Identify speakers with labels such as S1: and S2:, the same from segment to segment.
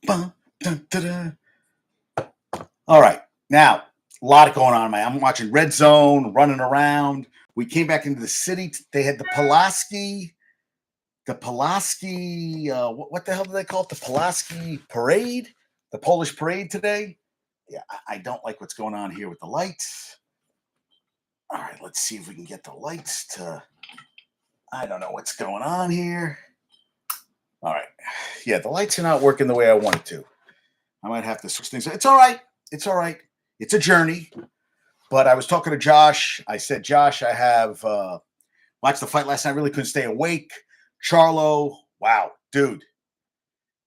S1: Bum, dun, dun, dun. All right. Now, a lot going on, man. I'm watching Red Zone, running around. We came back into the city. They had what the hell do they call it? The Pulaski Parade, the Polish Parade today. Yeah, I don't like what's going on here with the lights. All right, let's see if we can get the lights to. I don't know what's going on here. All right. Yeah, the lights are not working the way I wanted to. I might have to switch things. It's all right. It's all right. It's a journey. But I was talking to Josh. I said, Josh, I have watched the fight last night. Really couldn't stay awake. Charlo, wow, dude.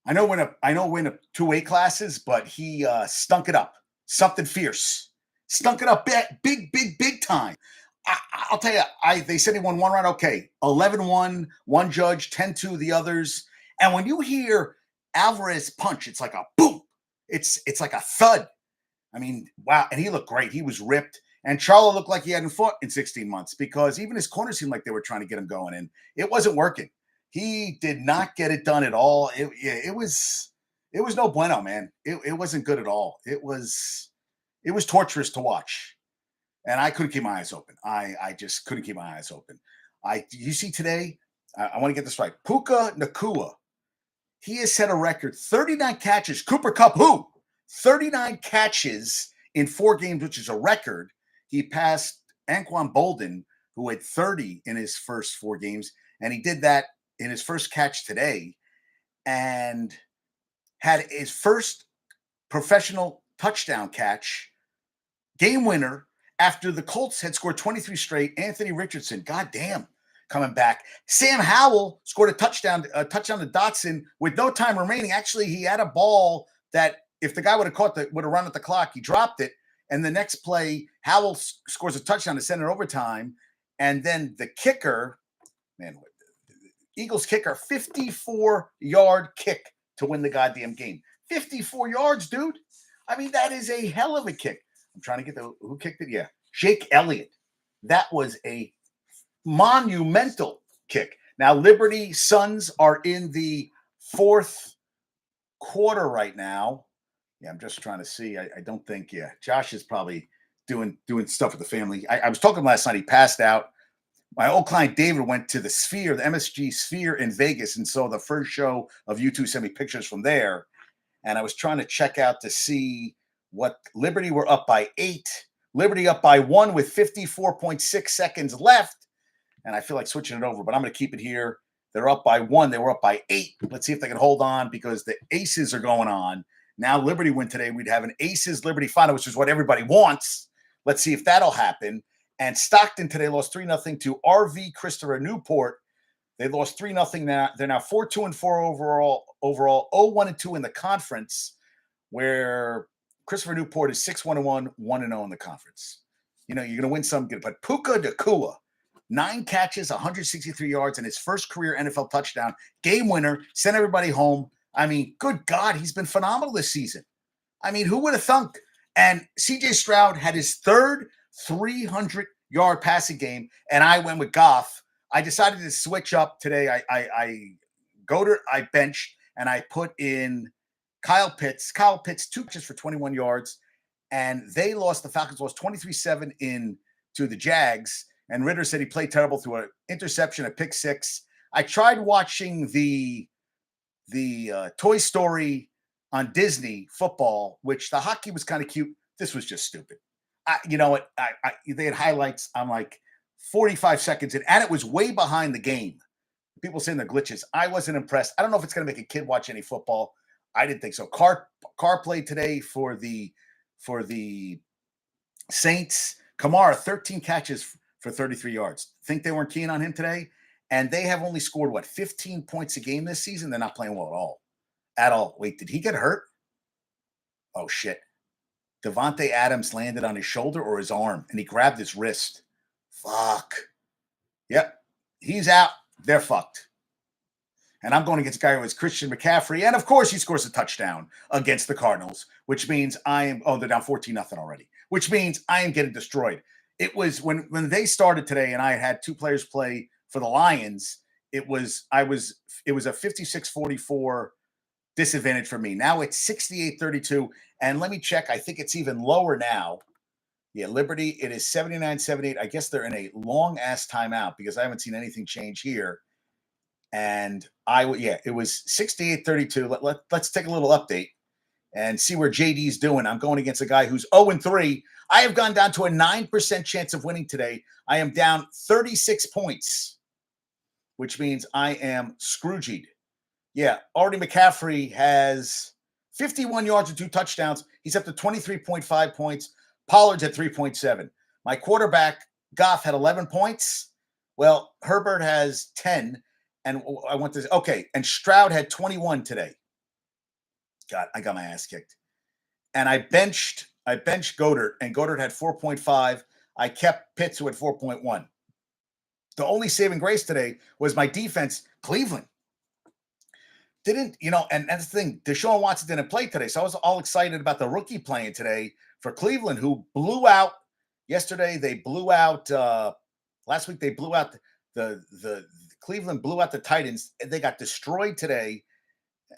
S1: I know we're in a 2 weight classes, but he stunk it up. Something fierce. Stunk it up big time. I'll tell you, they said he won one round. Okay, 11-1, one judge, 10-2 the others. And when you hear Alvarez punch, it's like a boom. It's like a thud. I mean, wow. And he looked great. He was ripped. And Charlo looked like he hadn't fought in 16 months because even his corner seemed like they were trying to get him going, and it wasn't working. He did not get it done at all. It was no bueno, man. It wasn't good at all. It was torturous to watch. And I couldn't keep my eyes open. I just couldn't keep my eyes open. You see today, I want to get this right. Puka Nakua, he has set a record, 39 catches. Cooper Kupp, who? 39 catches in 4 games, which is a record. He passed Anquan Bolden, who had 30 in his first 4 games, and he did that in his first catch today, and had his first professional touchdown catch, game winner, after the Colts had scored 23 straight. Anthony Richardson, goddamn, coming back. Sam Howell scored a touchdown to Dotson with no time remaining. Actually, he had a ball that if the guy would have run at the clock, he dropped it. And the next play, Howell scores a touchdown to send it overtime. And then the kicker, man, Eagles kicker, 54-yard kick to win the goddamn game. 54 yards, dude. I mean, that is a hell of a kick. I'm trying to get who kicked it? Yeah, Jake Elliott. That was a monumental kick. Now, Liberty Suns are in the 4th quarter right now. Yeah, I'm just trying to see. I don't think, Josh is probably doing stuff with the family. I was talking last night. He passed out. My old client David went to the Sphere, the MSG Sphere in Vegas, and saw the first show of U2. Sent me pictures from there. And I was trying to check out to see what Liberty were up by 8. Liberty up by 1 with 54.6 seconds left. And I feel like switching it over, but I'm going to keep it here. They're up by 1. They were up by 8. Let's see if they can hold on because the aces are going on. Now Liberty win today. We'd have an Aces-Liberty final, which is what everybody wants. Let's see if that'll happen. And Stockton today lost 3-0 to RV Christopher Newport. They lost 3-0 now. They're now 4-2-4 overall 0-1-2 in the conference, where Christopher Newport is 6-1-1, 1-0 in the conference. You know, you're going to win some good. But Puka Nakua, 9 catches, 163 yards, and his first career NFL touchdown. Game winner, sent everybody home. I mean, good God, he's been phenomenal this season. I mean, who would have thunk? And C.J. Stroud had his 3rd 300-yard passing game, and I went with Goff. I decided to switch up today. I bench, and I put in Kyle Pitts. Kyle Pitts, 2 catches for 21 yards, and the Falcons lost 23-7 to the Jags, and Ritter said he played terrible through an interception, a pick 6. I tried watching the Toy Story on Disney football, which the hockey was kind of cute. This was just stupid. You know what? They had highlights. I'm like 45 seconds in, and it was way behind the game. People saying the glitches. I wasn't impressed. I don't know if it's going to make a kid watch any football. I didn't think so. Carr played today for the Saints. Kamara, 13 catches for 33 yards. Think they weren't keen on him today? And they have only scored, 15 points a game this season? They're not playing well at all. At all. Wait, did he get hurt? Oh, shit. Devontae Adams landed on his shoulder or his arm, and he grabbed his wrist. Fuck. Yep. He's out. They're fucked. And I'm going against a guy who is Christian McCaffrey. And, of course, he scores a touchdown against the Cardinals, which means they're down 14-0 already, which means I am getting destroyed. It was when they started today and I had 2 players play for the Lions, it was a 56-44 disadvantage for me. Now it's 68-32. And let me check. I think it's even lower now. Yeah, Liberty, it is 79-78. I guess they're in a long ass timeout because I haven't seen anything change here. And it was 68-32. Let's take a little update and see where JD's doing. I'm going against a guy who's 0-3. I have gone down to a 9% chance of winning today. I am down 36 points, which means I am Scrooged. Yeah, Artie McCaffrey has 51 yards and 2 touchdowns. He's up to 23.5 points. Pollard's at 3.7. My quarterback, Goff, had 11 points. Well, Herbert has 10. And I want this. Okay. And Stroud had 21 today. God, I got my ass kicked. And I benched Goddard, and Goddard had 4.5. I kept Pitts, who had 4.1. The only saving grace today was my defense, Cleveland. And that's the thing, Deshaun Watson didn't play today. So I was all excited about the rookie playing today for Cleveland, who blew out yesterday. They blew out last week. They blew out the Cleveland blew out the Titans. They got destroyed today.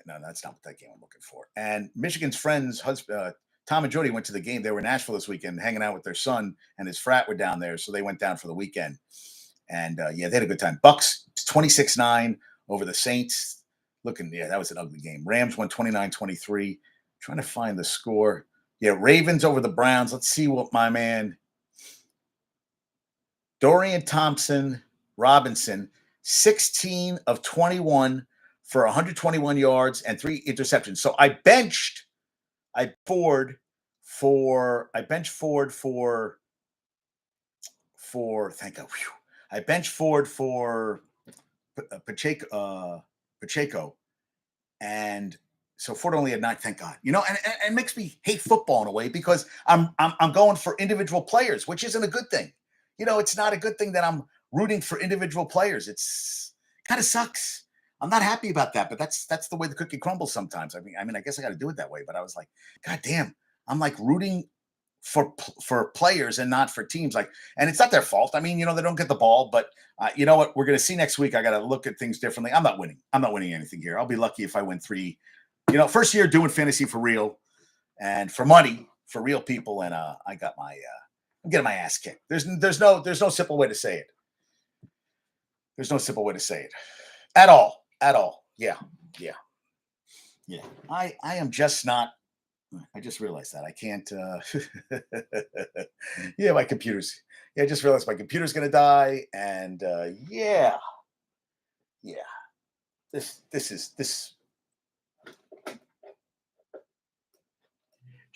S1: No, that's not what that game I'm looking for. And Michigan's friends, Tom and Jody, went to the game. They were in Nashville this weekend, hanging out with their son, and his frat were down there. So they went down for the weekend. And they had a good time. Bucks 26-9 over the Saints. That was an ugly game. Rams won 29-23. Trying to find the score. Yeah, Ravens over the Browns. Let's see what my man Dorian Thompson-Robinson, 16 of 21 for 121 yards and 3 interceptions. So I benched Ford for thank God. Whew. I benched Ford for Pacheco, and so Ford only had 9. Thank God. And it makes me hate football in a way because I'm going for individual players, which isn't a good thing. It's not a good thing that I'm rooting for individual players. It's kind of sucks. I'm not happy about that, but that's the way the cookie crumbles sometimes. I mean, I guess I got to do it that way. But I was like, God damn, I'm like rooting for players and not for teams. And it's not their fault. I mean, they don't get the ball, but you know what? We're going to see next week. I got to look at things differently. I'm not winning. I'm not winning anything here. I'll be lucky if I win 3. First year doing fantasy for real and for money for real people. And I got I'm getting my ass kicked. There's no simple way to say it. There's no simple way to say it at all. Yeah. I am just not. I just realized that I can't. Yeah, my computer's. Yeah, I just realized my computer's gonna die, and yeah. This.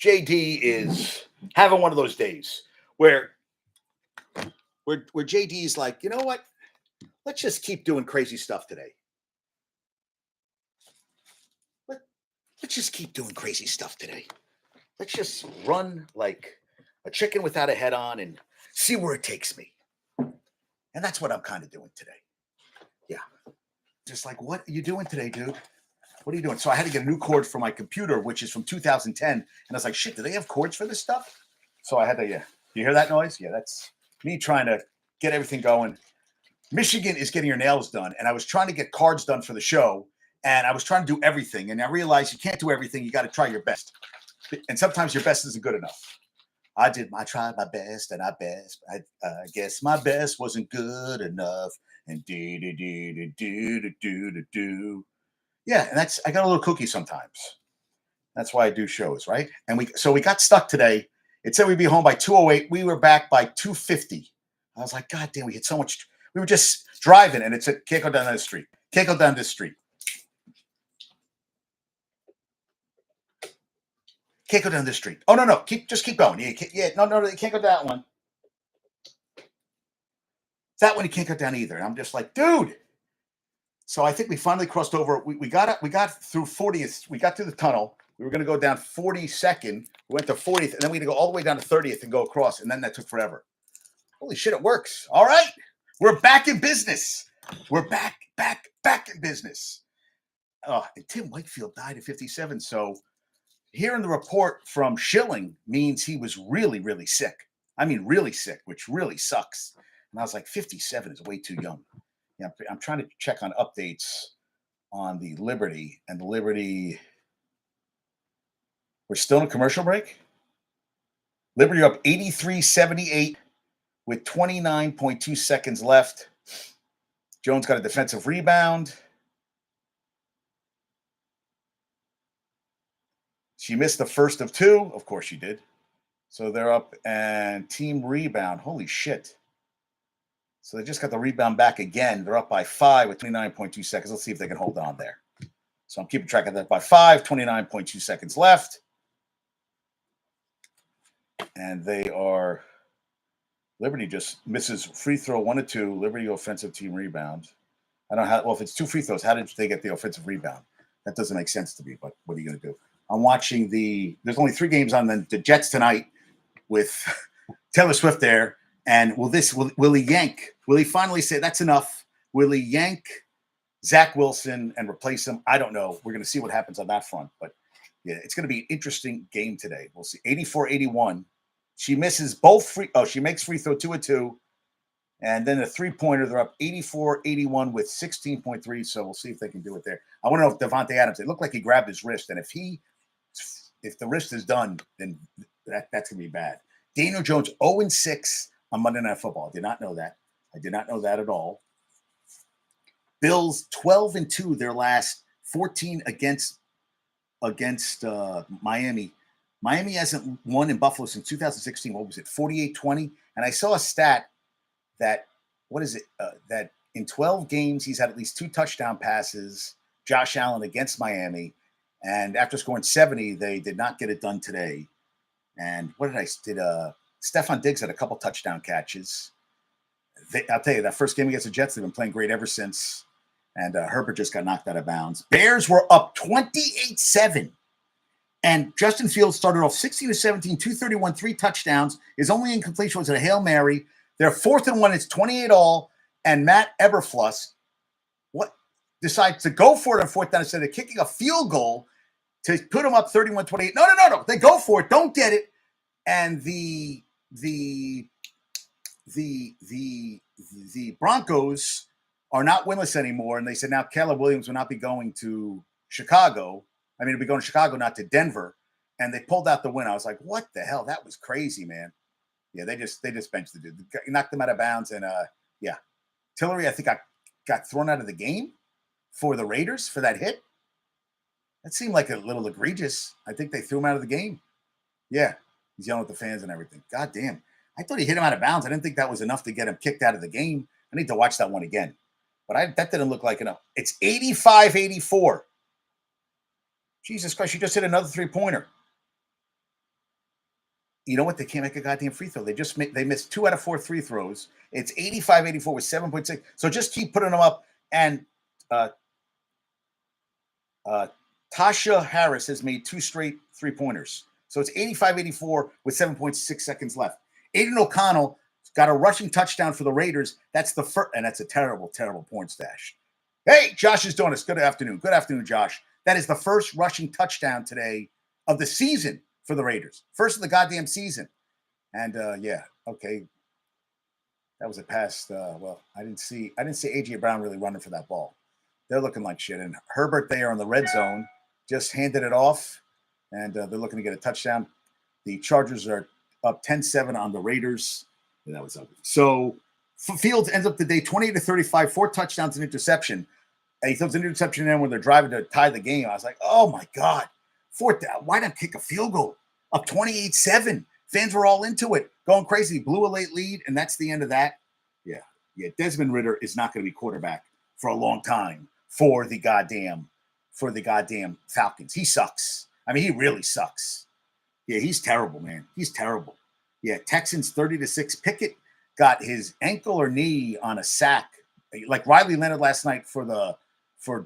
S1: JD is having one of those days where JD's like, you know what? Let's just keep doing crazy stuff today. Let's just keep doing crazy stuff today. Let's just run like a chicken without a head on and see where it takes me. And that's what I'm kind of doing today. Yeah. Just like, what are you doing today, dude? What are you doing? So I had to get a new cord for my computer, which is from 2010. And I was like, shit, do they have cords for this stuff? So I had to, You hear that noise? Yeah, that's me trying to get everything going. Michigan is getting your nails done. And I was trying to get cards done for the show. And I was trying to do everything. And I realized you can't do everything. You got to try your best. And sometimes your best isn't good enough. I tried my best, and I guess my best wasn't good enough. And do. Yeah, and I got a little kooky sometimes. That's why I do shows, right? And we got stuck today. It said we'd be home by 2:08. We were back by 2:50. I was like, God damn, we hit so much. We were just driving, and it said, can't go down this street. Can't go down this street. Can't go down this street. Oh, no. Just keep going. No, you can't go that one. That one you can't go down either. And I'm just like, dude. So I think we finally crossed over. We got through 40th. We got through the tunnel. We were going to go down 42nd. We went to 40th, and then we had to go all the way down to 30th and go across. And then that took forever. Holy shit, it works. All right. We're back in business. We're back in business. And Tim Wakefield died at 57. So hearing the report from Schilling means he was really, really sick. I mean, really sick, which really sucks. And I was like, 57 is way too young. Yeah, I'm trying to check on updates on the Liberty, and the Liberty We're still in a commercial break. Liberty up 83-78 with 29.2 seconds left. Jones got a defensive rebound. She missed the first of two. Of course she did. So they're up and team rebound. Holy shit. So they just got the rebound back again. They're up by 5 with 29.2 seconds. Let's see if they can hold on there. So I'm keeping track of that by 5, 29.2 seconds left. And they are, Liberty just misses free throw 1 of 2. Liberty offensive team rebound. I don't know how, well, if it's 2 free throws, how did they get the offensive rebound? That doesn't make sense to me, but what are you going to do? I'm watching there's only 3 games on the Jets tonight with Taylor Swift there. And will he yank? Will he finally say that's enough? Will he yank Zach Wilson and replace him? I don't know. We're going to see what happens on that front. But yeah, it's going to be an interesting game today. We'll see. 84-81. She misses both she makes free throw 2 of 2. And then a 3-pointer, they're up 84-81 with 16.3. So we'll see if they can do it there. I want to know if Devontae Adams, it looked like he grabbed his wrist. And if the wrist is done, then that's going to be bad. Daniel Jones 0-6 on Monday Night Football. I did not know that. I did not know that at all. Bills 12-2, their last 14 against Miami. Miami hasn't won in Buffalo since 2016. What was it, 48-20? And I saw a stat that, that in 12 games, he's had at least 2 touchdown passes, Josh Allen against Miami. And after scoring 70, they did not get it done today. And Stephon Diggs had a couple touchdown catches. I'll tell you, that first game against the Jets, they've been playing great ever since. And Herbert just got knocked out of bounds. Bears were up 28-7. And Justin Fields started off 16-17, 231, 3 touchdowns. His only incompletion was a Hail Mary. They're 4th and 1. It's 28 all. And Matt Eberflus decides to go for it on 4th down instead of kicking a field goal to put them up 31-28. No. They go for it. Don't get it. And the Broncos are not winless anymore. And they said now Caleb Williams will not be going to Chicago. I mean, he'll be going to Chicago, not to Denver. And they pulled out the win. I was like, what the hell? That was crazy, man. Yeah, they just benched the dude. They knocked him out of bounds. And yeah, Tillery, I think, got thrown out of the game for the Raiders for that hit. That seemed like a little egregious. I think they threw him out of the game. Yeah, he's yelling at the fans and everything. God damn. I thought he hit him out of bounds. I didn't think that was enough to get him kicked out of the game. I need to watch that one again. But that didn't look like enough. It's 85-84. Jesus Christ, you just hit another 3-pointer. You know what? They can't make a goddamn free throw. They missed 2 out of 4 free throws. It's 85-84 with 7.6. So just keep putting them up. And Tasha Harris has made 2 straight 3-pointers. So it's 85-84 with 7.6 seconds left. Aiden O'Connell got a rushing touchdown for the Raiders. That's the first, and that's a terrible, terrible porn stash. Hey, Josh is doing us. Good afternoon. Good afternoon, Josh. That is the first rushing touchdown today of the season for the Raiders. First of the goddamn season. And yeah, okay. That was a pass. Well, I didn't see A.J. Brown really running for that ball. They're looking like shit. And Herbert there on the red zone just handed it off. And they're looking to get a touchdown. The Chargers are up 10-7 on the Raiders. And that was ugly. So Fields ends up the day 28-35, 4 touchdowns and interception. And he throws an interception in when they're driving to tie the game. I was like, oh my God. 4th down. Why not kick a field goal? Up 28-7. Fans were all into it, going crazy. Blew a late lead, and that's the end of that. Yeah. Desmond Ridder is not going to be quarterback for a long time for the goddamn Falcons. He sucks. I mean, he really sucks. Yeah, he's terrible, man. He's terrible. Yeah, Texans 30-6. Pickett got his ankle or knee on a sack. Like Riley Leonard last night for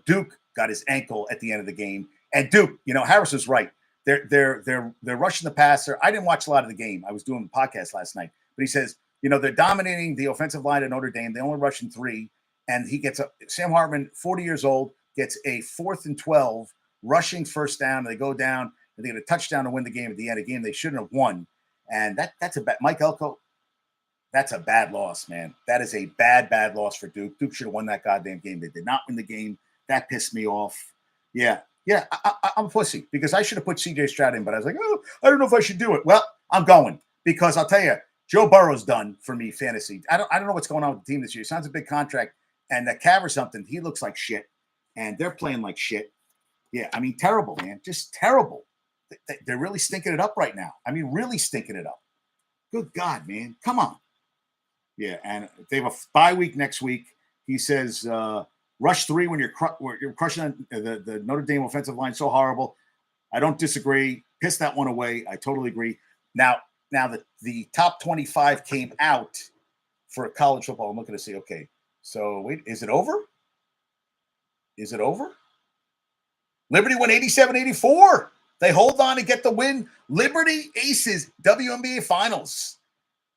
S1: Duke got his ankle at the end of the game. And Duke, Harris was right. They're rushing the passer. I didn't watch a lot of the game. I was doing the podcast last night. But he says, they're dominating the offensive line at Notre Dame. They only rush in 3. And he gets Sam Hartman, 40 years old, gets a 4th and 12 rushing first down. And they go down and they get a touchdown to win the game at the end of the game. They shouldn't have won. And that's a bad. Mike Elko, that's a bad loss, man. That is a bad loss for Duke. Duke should have won that goddamn game. They did not win the game. That pissed me off. Yeah. Yeah, I'm a pussy because I should have put CJ Stroud in, but I was like, oh, I don't know if I should do it. Well, I'm going because I'll tell you, Joe Burrow's done for me fantasy. I don't know what's going on with the team this year. It sounds a big contract, and the Cav or something, he looks like shit, and they're playing like shit. Yeah, I mean, terrible, man, just terrible. They're really stinking it up right now. I mean, really stinking it up. Good God, man, come on. Yeah, and they have a bye week next week. He says, rush 3 when you're crushing the Notre Dame offensive line so horrible. I don't disagree. Piss that one away. I totally agree. Now the top 25 came out for college football. I'm looking to see. Okay, so wait, is it over? Is it over? Liberty won 87-84. They hold on to get the win. Liberty Aces, WNBA Finals.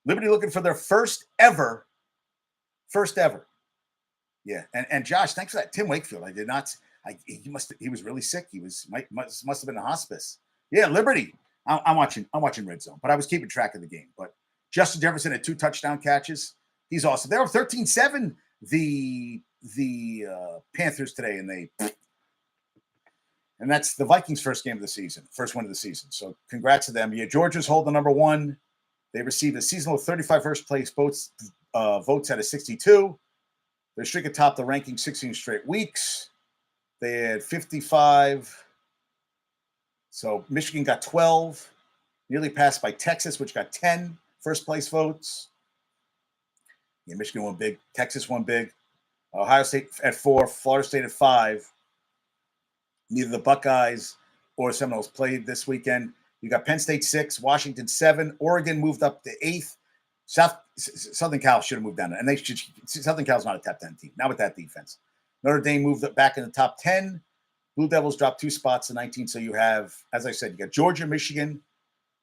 S1: Liberty looking for their first ever. Yeah, and Josh, thanks for that. Tim Wakefield, I did not. He was really sick. He must have been in hospice. Yeah, Liberty. I'm watching Red Zone, but I was keeping track of the game. But Justin Jefferson had 2 touchdown catches. He's awesome. They were 13-7 the Panthers today, and that's the Vikings' first game of the season, first win of the season. So congrats to them. Yeah, Georgia's holding number 1. They received a seasonal 35 first place votes out of 62. They're streak atop the ranking 16 straight weeks. They had 55. So Michigan got 12, nearly passed by Texas, which got 10 first place votes. Yeah, Michigan won big. Texas won big. Ohio State at 4, Florida State at 5. Neither the Buckeyes or Seminoles played this weekend. You got Penn State 6, Washington 7, Oregon moved up to 8th. Southern Cal should have moved down, and Southern Cal's not a top 10 team, not with that defense. Notre Dame moved up back in the top 10. Blue Devils dropped 2 spots to 19. So you have, as I said, you got Georgia, Michigan,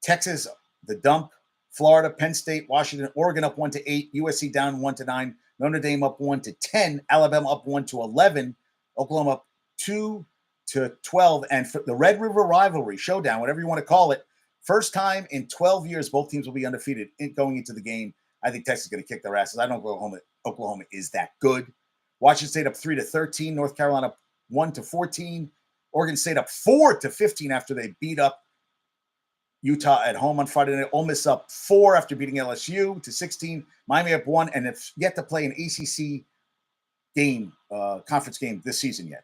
S1: Texas, the dump, Florida, Penn State, Washington, Oregon up 1 to 8, USC down 1 to 9, Notre Dame up 1 to 10, Alabama up 1 to 11, Oklahoma up 2 to 12, and for the Red River rivalry showdown, whatever you want to call it, first time in 12 years, both teams will be undefeated going into the game. I think Texas is going to kick their asses. I don't know Oklahoma is that good. Washington State up 3 to 13, North Carolina up 1 to 14, Oregon State up 4 to 15 after they beat up Utah at home on Friday night. Ole Miss up 4 after beating LSU to 16. Miami up 1, and it's yet to play an ACC game, conference game this season yet.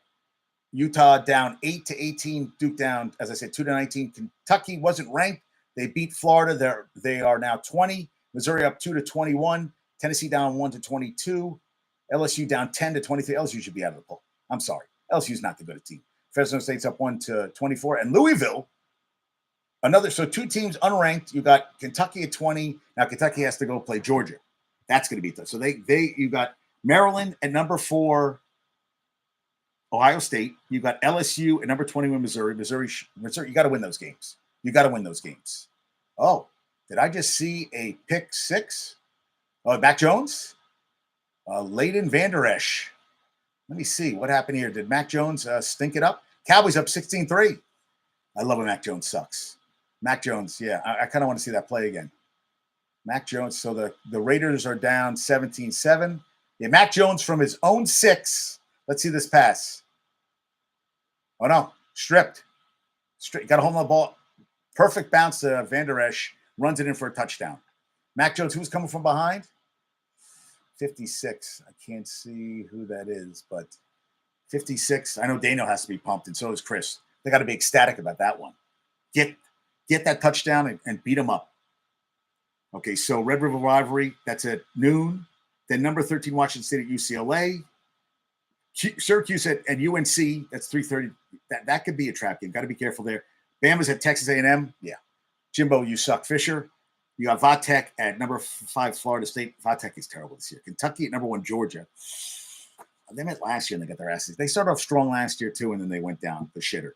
S1: Utah down 8 to 18. Duke down, as I said, 2 to 19. Kentucky wasn't ranked. They beat Florida. They are now 20. Missouri up 2 to 21. Tennessee down 1 to 22. LSU down 10 to 23. LSU should be out of the poll. I'm sorry. LSU's not the good team. Fresno State's up 1 to 24. And Louisville, so 2 teams unranked. You got Kentucky at 20. Now Kentucky has to go play Georgia. That's going to be tough. So you got Maryland at number 4. Ohio State, you got LSU at number 21, Missouri. Missouri, you got to win those games. Oh, did I just see a pick 6? Oh, Mac Jones? Leighton Vander Esch. Let me see what happened here. Did Mac Jones stink it up? Cowboys up 16-3. I love when Mac Jones sucks. Mac Jones, yeah, I kind of want to see that play again. Mac Jones, so the Raiders are down 17-7. Yeah, Mac Jones from his own 6. Let's see this pass. Oh, no. Stripped. Got a hold on the ball. Perfect bounce to Vander Esch. Runs it in for a touchdown. Mac Jones, who's coming from behind? 56. I can't see who that is, but 56. I know Daniel has to be pumped, and so is Chris. They got to be ecstatic about that one. Get that touchdown and beat them up. Okay, so Red River Rivalry, that's at noon. Then number 13, Washington State at UCLA. Syracuse at UNC, that's 3:30. That could be a trap game. Got to be careful there. Bama's at Texas A&M. Yeah. Jimbo, you suck. Fisher. You got Vatek at number 5, Florida State. Vatek is terrible this year. Kentucky at number 1, Georgia. They met last year and they got their asses. They started off strong last year too, and then they went down the shitter.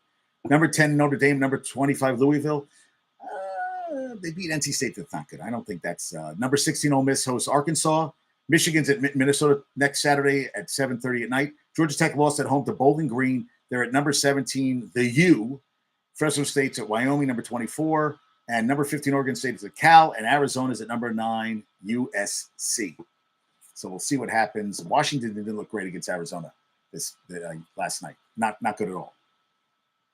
S1: Number 10, Notre Dame. Number 25, Louisville. They beat NC State. That's not good. I don't think that's number 16, Ole Miss hosts Arkansas. Michigan's at Minnesota next Saturday at 7:30 at night. Georgia Tech lost at home to Bowling Green. They're at number 17, the U. Fresno State's at Wyoming, number 24. And number 15, Oregon State is at Cal. And Arizona's at number 9, USC. So we'll see what happens. Washington didn't look great against Arizona last night. Not good at all.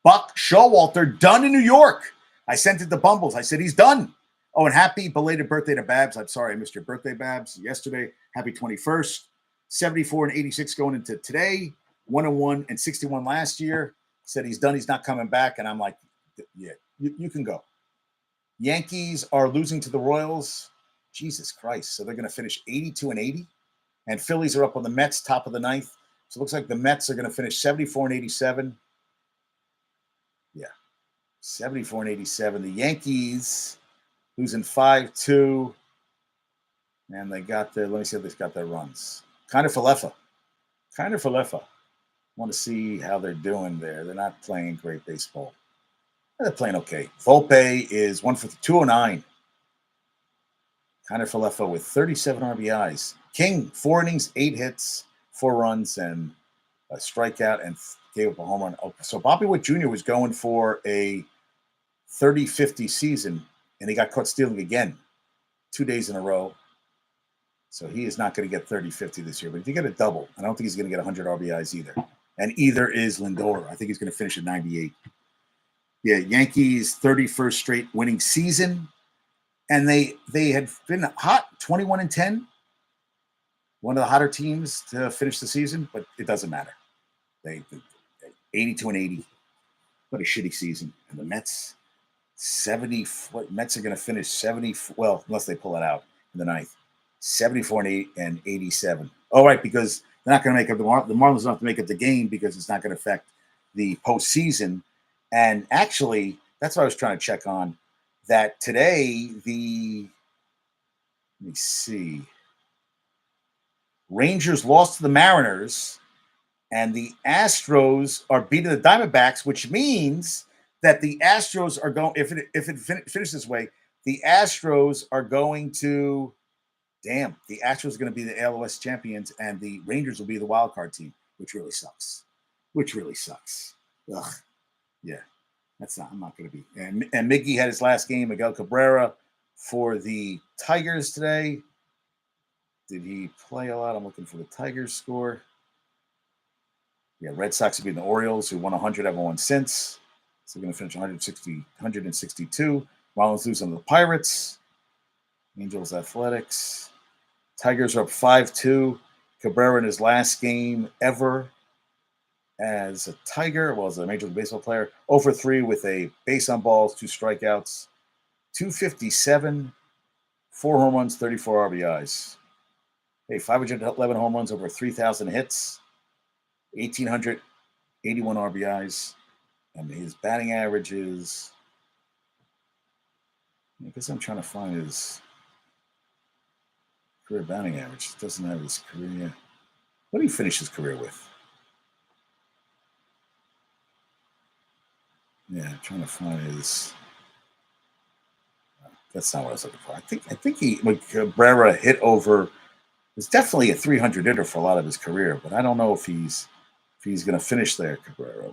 S1: Buck Showalter done in New York. I sent it to Bumbles. I said, he's done. Oh, and happy belated birthday to Babs. I'm sorry I missed your birthday, Babs, yesterday. Happy 21st. 74 and 86 going into today. 101 and 61 last year. Said he's done. He's not coming back. And I'm like, yeah, you can go. Yankees are losing to the Royals. Jesus Christ. So they're going to finish 82 and 80. And Phillies are up on the Mets, top of the ninth. So it looks like the Mets are going to finish 74 and 87. Yeah, 74 and 87. The Yankees losing 5-2. And they got their, let me see if they've got their runs. Kind of Falefa. Want to see how they're doing there. They're not playing great baseball. They're playing okay. Volpe is 1 for 209. Kind of Falefa with 37 RBIs. King, 4 innings, 8 hits, 4 runs, and a strikeout, and gave up a home run. So Bobby Witt Jr. was going for a 30-50 season, and he got caught stealing again 2 days in a row. So he is not going to get 30-50 this year. But if you get a double, I don't think he's going to get 100 RBIs either. And either is Lindor. I think he's going to finish at 98. Yeah, Yankees 31st straight winning season. And they had been hot, 21 and 10. One of the hotter teams to finish the season, but it doesn't matter. They 82 and 80. What a shitty season. And the Mets, 70. What Mets are going to finish 70? Well, unless they pull it out in the ninth, 74 and 87. Oh, right, because they're not going to make up the Marlins don't have to make up the game because it's not going to affect the postseason. And actually, that's what I was trying to check on. That today let me see. Rangers lost to the Mariners, and the Astros are beating the Diamondbacks, which means that the Astros are going. If it finishes this way, the Astros are going to. Damn, the Astros are going to be the AL West champions, and the Rangers will be the wild card team, which really sucks. Ugh, yeah, I'm not going to be. And Miggy had his last game. Miguel Cabrera for the Tigers today. Did he play a lot? I'm looking for the Tigers score. Yeah, Red Sox have beaten the Orioles, who won 100, haven't won since. So they're going to finish 162. Marlins losing to the Pirates. Angels Athletics. Tigers are up 5-2. Cabrera in his last game ever as a Tiger, well, as a Major League Baseball player, 0 for 3 with a base on balls, 2 strikeouts, 257, 4 home runs, 34 RBIs. Hey, 511 home runs, over 3,000 hits, 1,881 RBIs, and his batting average is, I guess I'm trying to find his career batting average. It doesn't have his career. What did he finish his career with? Yeah, I'm trying to find his. That's not what I was looking for. I think Cabrera hit over. It's definitely a 300 hitter for a lot of his career, but I don't know if he's going to finish there. Cabrera.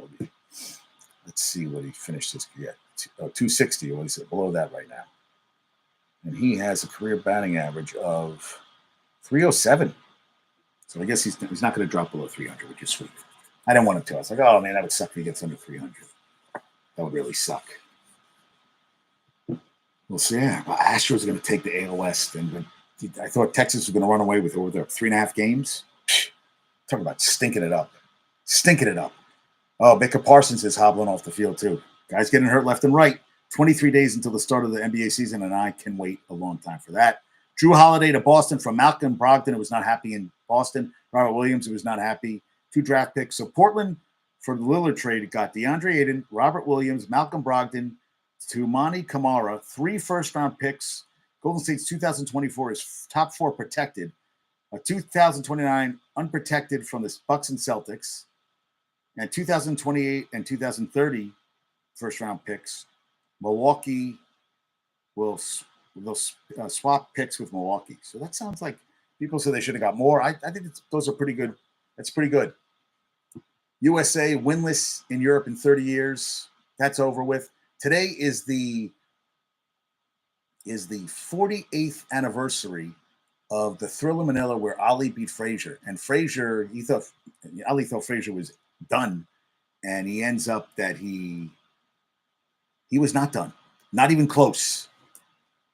S1: Let's see what he finished his career. 260, or he's below that right now, and he has a career batting average of 307. So I guess he's not going to drop below 300, which is sweet. I didn't want him to. I was like, oh man, that would suck if he gets under 300. That would really suck. We'll see. Yeah, well, Astros are going to take the AL West, and I thought Texas was going to run away with over their 3.5 games. Talk about stinking it up. Oh, Micah Parsons is hobbling off the field too. Guys getting hurt left and right. 23 days until the start of the NBA season, and I can wait a long time for that. Drew Holiday to Boston from Malcolm Brogdon, who was not happy in Boston. Robert Williams, who was not happy. 2 draft picks. So Portland, for the Lillard trade, got DeAndre Ayton, Robert Williams, Malcolm Brogdon, Toumani Camara, 3 first-round picks. Golden State's 2024 is top 4 protected. A 2029 unprotected from the Bucks and Celtics. And 2028 and 2030 first-round picks. Milwaukee will swap picks with Milwaukee. So that sounds like people say they should have got more. I think those are pretty good. That's pretty good. USA winless in Europe in 30 years. That's over with. Today is the 48th anniversary of the Thrilla Manila where Ali beat Frazier. And Frazier, Ali thought Frazier was done. and he ends up that he was not done, not even close.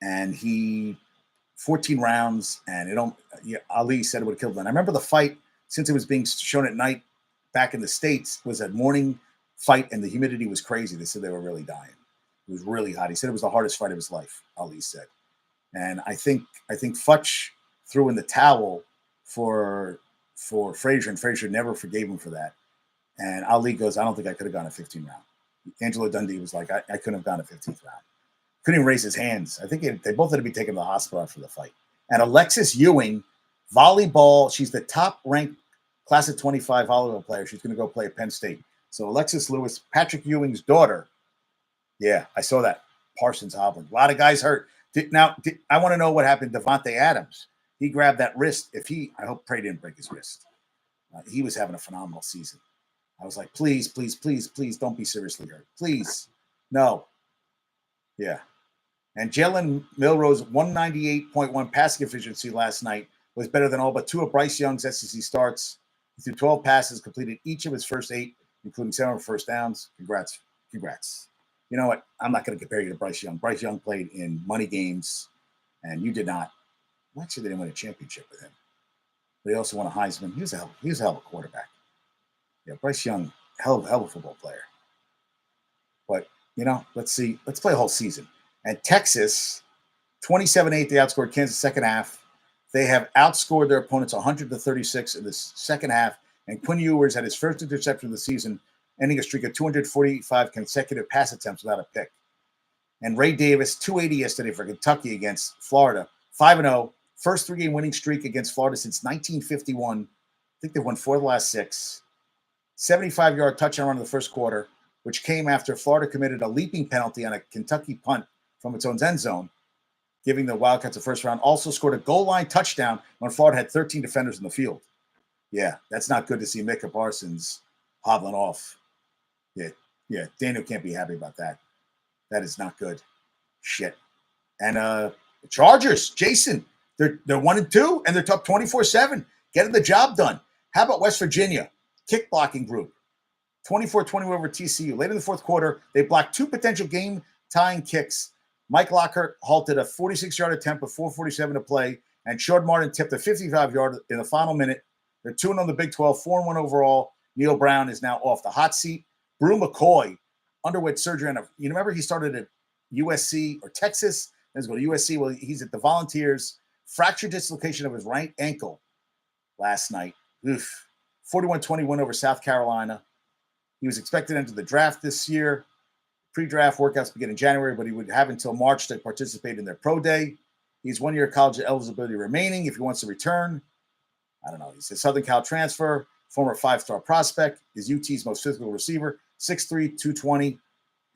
S1: And he 14 rounds, and it don't. Yeah, Ali said it would have killed him. And I remember the fight, since it was being shown at night back in the States, was a morning fight, and the humidity was crazy. They said they were really dying. It was really hot. He said it was the hardest fight of his life, Ali said. And I think Futch threw in the towel for Frazier, and Frazier never forgave him for that. And Ali goes, I don't think I could have gone a 15 round. Angelo Dundee was like, I couldn't have gone a 15th round. Couldn't even raise his hands. I think they both had to be taken to the hospital after the fight. And Alexis Ewing, volleyball, she's the top-ranked class of 25 volleyball player. She's going to go play at Penn State. So Alexis Lewis, Patrick Ewing's daughter. Yeah, I saw that. Parsons hobbling. A lot of guys hurt. I want to know what happened to Devontae Adams. He grabbed that wrist. I hope Prey didn't break his wrist. He was having a phenomenal season. I was like, please, please, please, please don't be seriously hurt. Please. No. Yeah. And Jalen Milroe's 198.1 passing efficiency last night was better than all but two of Bryce Young's SEC starts. He threw 12 passes, completed each of his first 8, including 7 first downs. Congrats. You know what? I'm not going to compare you to Bryce Young. Bryce Young played in money games, and you did not. Actually, they didn't win a championship with him. But he also won a Heisman. He was a hell of a quarterback. Yeah, Bryce Young, hell of a football player. But, let's see. Let's play a whole season. And Texas, 27-8, they outscored Kansas second half. They have outscored their opponents 100-36 in the second half. And Quinn Ewers had his first interception of the season, ending a streak of 245 consecutive pass attempts without a pick. And Ray Davis, 280 yesterday for Kentucky against Florida, 5-0. First 3-game winning streak against Florida since 1951. I think they won 4 of the last 6. 75-yard touchdown run in the first quarter, which came after Florida committed a leaping penalty on a Kentucky punt from its own end zone, giving the Wildcats a first round. Also scored a goal line touchdown when Florida had 13 defenders in the field. Yeah, that's not good to see Micah Parsons hobbling off. Yeah, Daniel can't be happy about that. That is not good. Shit. And the Chargers, Jason, they're 1-2, and they're up 24-7, getting the job done. How about West Virginia? Kick blocking group. 24-21 over TCU. Late in the fourth quarter, they blocked 2 potential game-tying kicks. Mike Lockhart halted a 46-yard attempt with 4:47 to play, and Short Martin tipped a 55-yard in the final minute. They're 2-0 on the Big 12, 4-1 overall. Neil Brown is now off the hot seat. Brew McCoy underwent surgery on you remember he started at USC or Texas, then he's going to USC. Well, he's at the Volunteers. Fractured dislocation of his right ankle last night. Oof. 41-20 over South Carolina. He was expected to enter the draft this year. Pre-draft workouts begin in January, but he would have until March to participate in their pro day. He's 1 year college eligibility remaining if he wants to return. I don't know. He's a Southern Cal transfer, former 5-star prospect. Is UT's most physical receiver, 6'3", 220. He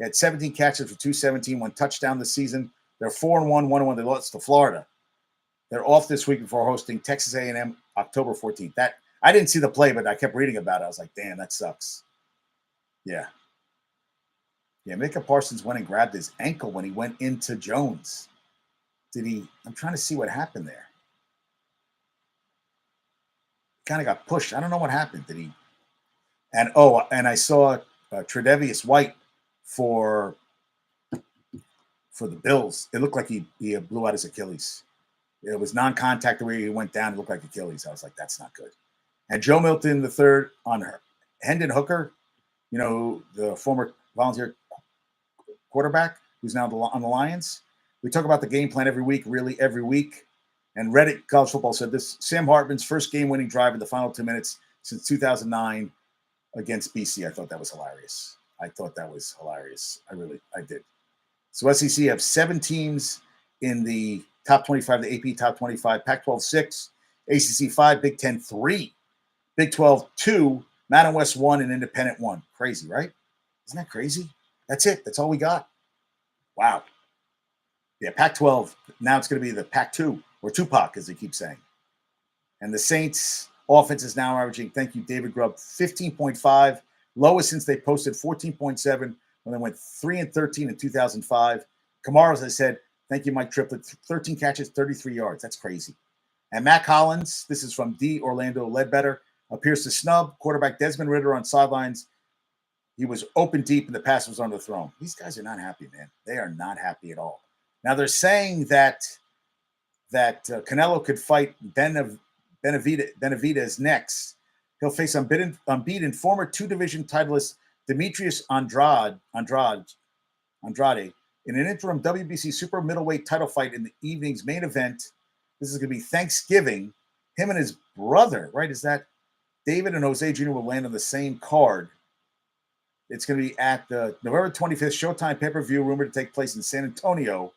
S1: had 17 catches for 217, 1 touchdown this season. They're 4-1, 1-1. They lost to Florida. They're off this week before hosting Texas A&M October 14th. That I didn't see the play, but I kept reading about it. I was like, damn, that sucks. Yeah, Micah Parsons went and grabbed his ankle when he went into Jones. I'm trying to see what happened there. Kind of got pushed. I don't know what happened. And I saw Tre'Davious White for the Bills. It looked like he blew out his Achilles. It was non-contact the way he went down. It looked like Achilles. I was like, that's not good. And Joe Milton III on Hendon Hooker, the former Volunteer quarterback who's now on the Lions. We talk about the game plan every week, really every week. And Reddit College Football said this: Sam Hartman's first game-winning drive in the final 2 minutes since 2009 against BC. I thought that was hilarious. I did. So SEC have 7 teams in the top 25, the AP top 25, Pac-12 6, ACC 5, Big 10 3, Big 12 2, Mountain West 1, and Independent 1. Crazy, right? Isn't that crazy? That's it. That's all we got. Wow. Yeah, Pac-12. Now it's going to be the Pac-2, or Tupac, as they keep saying. And the Saints' offense is now averaging, thank you, David Grubb, 15.5, lowest since they posted 14.7 when they went 3-13 in 2005. Kamara, as I said, thank you, Mike Triplett, 13 catches, 33 yards. That's crazy. And Matt Collins, this is from D. Orlando Ledbetter, appears to snub quarterback Desmond Ridder on sidelines He was open deep and the pass was underthrown. These guys are not happy, man. They are not happy at all. Now they're saying that Canelo could fight Benavidez next. He'll face unbeaten former two-division titleist Demetrius Andrade in an interim WBC super middleweight title fight in the evening's main event. This is going to be Thanksgiving. Him and his brother, right? Is that David and Jose Jr. will land on the same card. It's going to be at the November 25th Showtime pay-per-view, rumored to take place in San Antonio.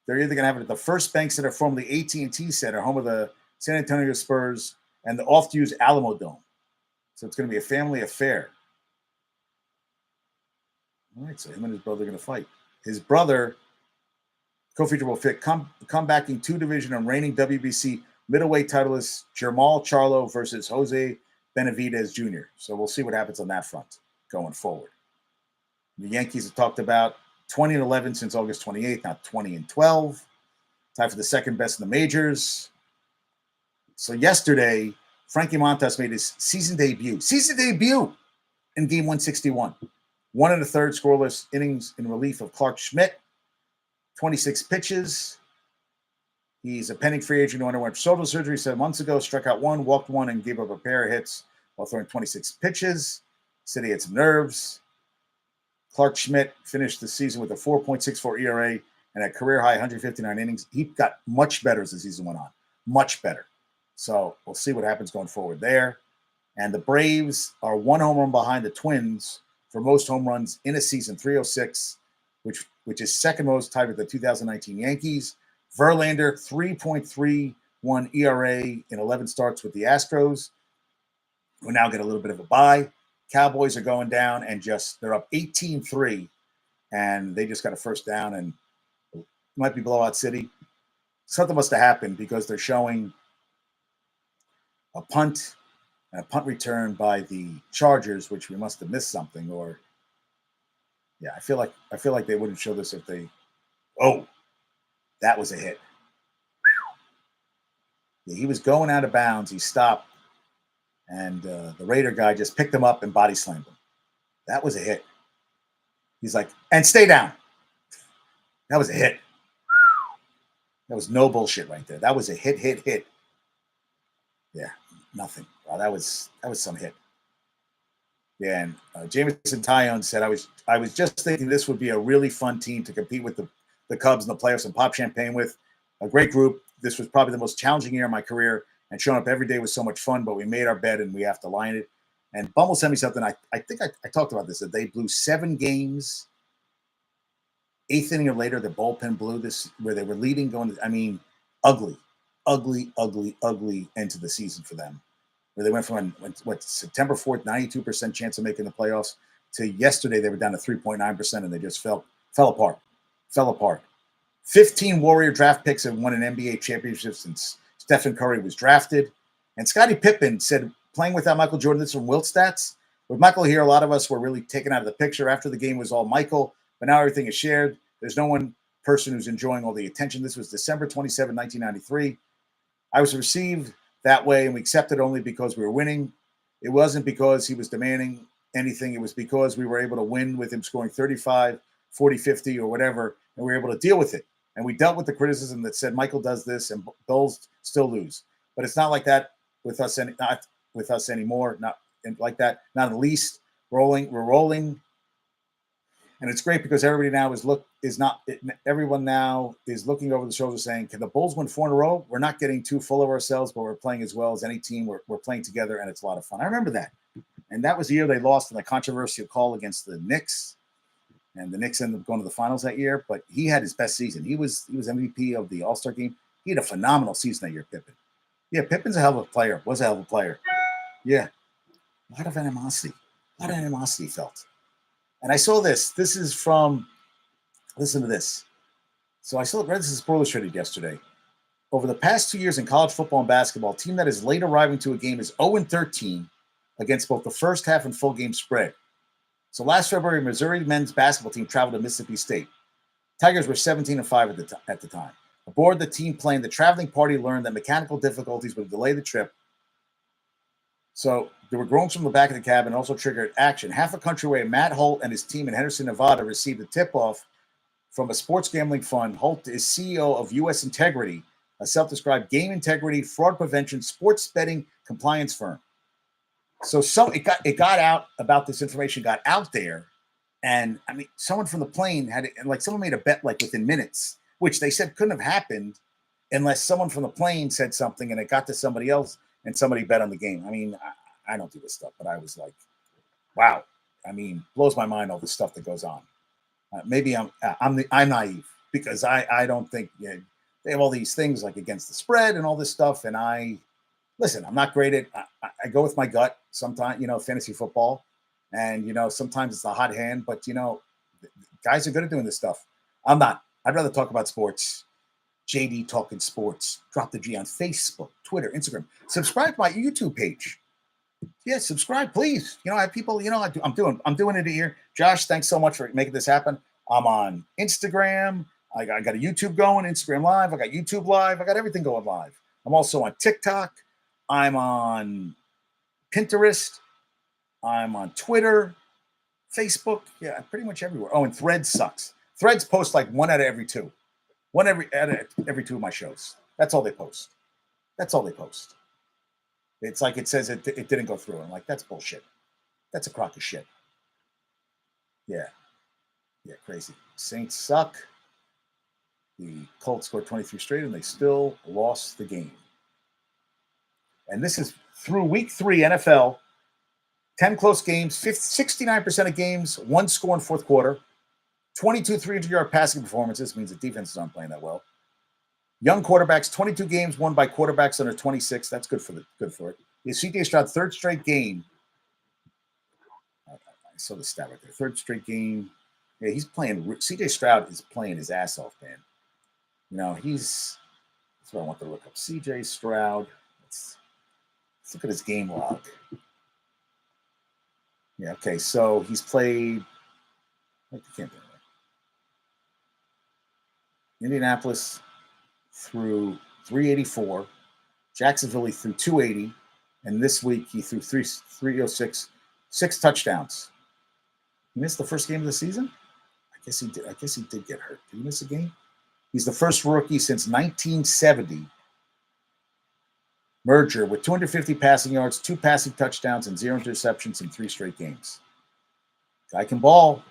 S1: They're either going to have it at the First Bank Center, formerly AT&T Center, home of the San Antonio Spurs, and the oft-used Alamo Dome. So it's going to be a family affair. All right, so him and his brother are going to fight. His brother, co-feature will fit comebacking two-division and reigning WBC middleweight titleist Jermall Charlo versus Jose Benavidez Jr. So we'll see what happens on that front going forward. The Yankees have talked about 20-11 since August 28th, now 20-12. Tied for the second best in the majors. So yesterday, Frankie Montas made his season debut in game 161. 1 1/3 scoreless innings in relief of Clark Schmidt. 26 pitches. He's a pending free agent who underwent shoulder surgery 7 months ago, struck out 1, walked 1, and gave up a pair of hits while throwing 26 pitches. Said he had some nerves. Clark Schmidt finished the season with a 4.64 ERA and a career-high 159 innings. He got much better as the season went on. Much better. So we'll see what happens going forward there. And the Braves are 1 home run behind the Twins for most home runs in a season, 306, which is second most, tied with the 2019 Yankees. Verlander, 3.31 ERA in 11 starts with the Astros, who now get a little bit of a bye. Cowboys are going down and they're up 18-3, and they just got a first down, and it might be blowout city. Something must have happened because they're showing a punt and a punt return by the Chargers, which we must have missed something. Or, yeah, I feel like they wouldn't show this if they. Oh, that was a hit. Yeah, he was going out of bounds. He stopped, and the Raider guy just picked him up and body slammed him. That was a hit. He's like, and stay down. That was a hit. That was no bullshit right there. That was a hit. Yeah, nothing. Wow, that was some hit. Yeah, and Jameson Tyone said, I was just thinking this would be a really fun team to compete with the Cubs in the playoffs and pop champagne with. A great group. This was probably the most challenging year of my career, and showing up every day was so much fun, but we made our bed and we have to line it. And Bumble sent me something. I think I talked about this, that they blew 7 games. 8th inning or later, the bullpen blew this, where they were leading going to, I mean, ugly end to the season for them. Where they went from, September 4th, 92% chance of making the playoffs, to yesterday they were down to 3.9%, and they just fell apart. 15 Warrior draft picks have won an NBA championship since Stephen Curry was drafted. And Scottie Pippen said, playing without Michael Jordan, this from Wilt Stats. With Michael here, a lot of us were really taken out of the picture. After the game was all Michael, but now everything is shared. There's no one person who's enjoying all the attention. This was December 27, 1993. I was received that way, and we accepted only because we were winning. It wasn't because he was demanding anything. It was because we were able to win with him scoring 35, 40, 50, or whatever, and we were able to deal with it. And we dealt with the criticism that said Michael does this and Bulls still lose. But it's not like that with us, not with us anymore. Not like that. Not in the least. We're rolling. And it's great because everybody now everyone now is looking over the shoulder saying, can the Bulls win 4 in a row? We're not getting too full of ourselves, but we're playing as well as any team. We're playing together, and it's a lot of fun. I remember that. And that was the year they lost in the controversial call against the Knicks. And the Knicks ended up going to the finals that year, but he had his best season. He was MVP of the All-Star game. He had a phenomenal season that year, Pippen. Yeah, Pippen's a hell of a player. Was a hell of a player. Yeah. A lot of animosity felt. And I saw this. This is from, listen to this. So I read this in Sports Illustrated yesterday. Over the past 2 years in college football and basketball, a team that is late arriving to a game is 0-13 against both the first half and full game spread. So last February, Missouri men's basketball team traveled to Mississippi State. Tigers were 17-5 at the time. Aboard the team plane, the traveling party learned that mechanical difficulties would delay the trip. So There were groans from the back of the cabin and also triggered action. Half a country away, Matt Holt and his team in Henderson, Nevada received a tip-off from a sports gambling fund. Holt is CEO of U.S. Integrity, a self-described game integrity, fraud prevention, sports betting compliance firm. So it got out about this information, got out there. And I mean, someone from the plane had it, and like someone made a bet like within minutes, which they said couldn't have happened unless someone from the plane said something and it got to somebody else and somebody bet on the game. I mean, I don't do this stuff, but I was like, wow. I mean, blows my mind all the stuff that goes on. Maybe I'm naive because I don't think they have all these things like against the spread and all this stuff. And listen, I'm not great at. I go with my gut sometimes. Fantasy football, and sometimes it's a hot hand. But guys are good at doing this stuff. I'm not. I'd rather talk about sports. JD Talkin Sports. Drop the G on Facebook, Twitter, Instagram. Subscribe to my YouTube page. Yeah, subscribe, please. I have people. I'm doing it here. Josh, thanks so much for making this happen. I'm on Instagram. I got a YouTube going, Instagram Live. I got YouTube Live. I got everything going live. I'm also on TikTok. I'm on Pinterest. I'm on Twitter, Facebook. Yeah, pretty much everywhere. Oh, and Threads sucks. Threads post like one out of every two. Out of every two of my shows. That's all they post. It's like it says it didn't go through. I'm like, that's bullshit. That's a crock of shit. Yeah, crazy. Saints suck. The Colts scored 23 straight, and they still lost the game. And this is through week 3 NFL. 10 close games, 69% of games, 1 score in fourth quarter, 22 300-yard passing performances, means the defenses aren't playing that well. Young quarterbacks, 22 games won by quarterbacks under 26. That's good for it. Is C.J. Stroud third straight game? I saw the stat right there. Third straight game. Yeah, he's playing. C.J. Stroud is playing his ass off, man. That's what I want to look up. C.J. Stroud. Let's look at his game log. Yeah, okay. So he's played. Indianapolis threw 384. Jacksonville he threw 280, and this week he threw 306, 6 touchdowns. He missed the first game of the season. I guess he did get hurt. Did he miss a game? He's the first rookie since 1970 merger with 250 passing yards, 2 passing touchdowns, and 0 interceptions in 3 straight games. Guy can ball.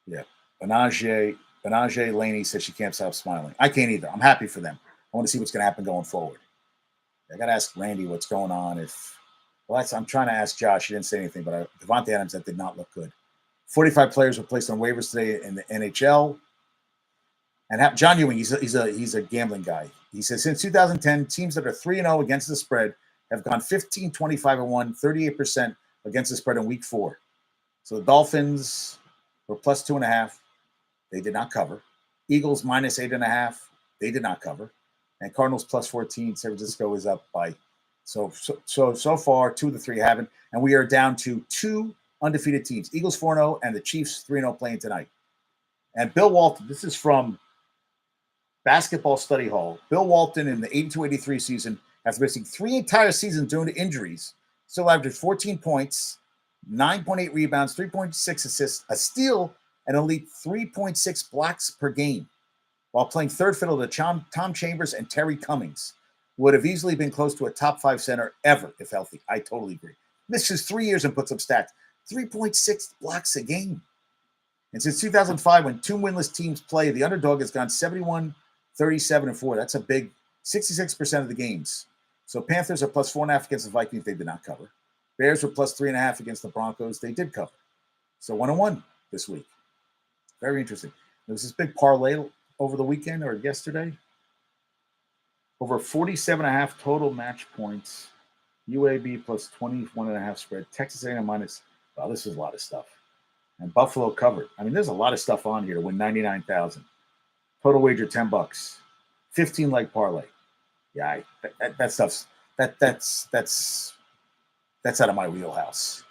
S1: Yeah, Benajay Laney says she can't stop smiling. I can't either. I'm happy for them. I want to see what's going to happen going forward. I got to ask Randy what's going on. I'm trying to ask Josh. He didn't say anything, but Devontae Adams, that did not look good. 45 players were placed on waivers today in the NHL. And John Ewing, he's a gambling guy. He says since 2010, teams that are 3-0 against the spread have gone 15, 25-1, 38% against the spread in week 4. So the Dolphins were plus 2.5. They did not cover. Eagles minus 8.5. They did not cover. And Cardinals plus 14. San Francisco is up by so far 2 of the 3 haven't. And we are down to 2 undefeated teams. Eagles 4-0 and the Chiefs 3-0 playing tonight. And Bill Walton, this is from Basketball Study Hall. Bill Walton in the 82-83 season, after missing 3 entire seasons due to injuries, still averaged 14 points, 9.8 rebounds, 3.6 assists, a steal, and elite 3.6 blocks per game, while playing third fiddle to Tom Chambers and Terry Cummings, who would have easily been close to a top 5 center ever if healthy. I totally agree. Misses 3 years and puts up stats. 3.6 blocks a game. And since 2005, when 2 winless teams play, the underdog has gone 71, 37, and 4. That's a big 66% of the games. So Panthers are plus 4.5 against the Vikings. They did not cover. Bears were plus 3.5 against the Broncos. They did cover. So 1-1 this week. Very interesting. There was this big parlay over the weekend or yesterday. Over 47.5 total match points. UAB plus 21.5 spread. Texas A&M minus. Wow, this is a lot of stuff. And Buffalo covered. I mean, there's a lot of stuff on here to win 99,000. Total wager $10. 15 leg parlay. Yeah, that stuff's that's out of my wheelhouse.